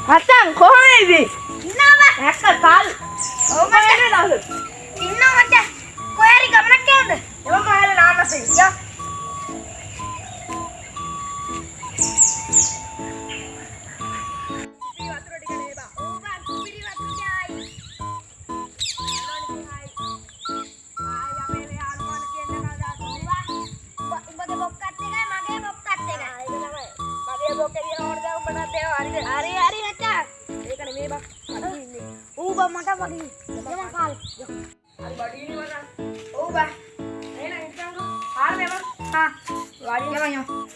මචං කොහොමද ඉන්නවා නැක්ක කාල් ඔව් මචං දවස් ඉන්නවා මචං කොහේ හරි ගමනක් යන්නද එම මහල නාමසේ යා Hari macam. ඒකනේ මේ බා අදින්නේ Ubah mata pagi. Jangan kal. අර බඩිනේ මචං ඔව් බා එහෙනම් ඉස්සන්කෝ ආර මේවා හා වාඩි වෙනවා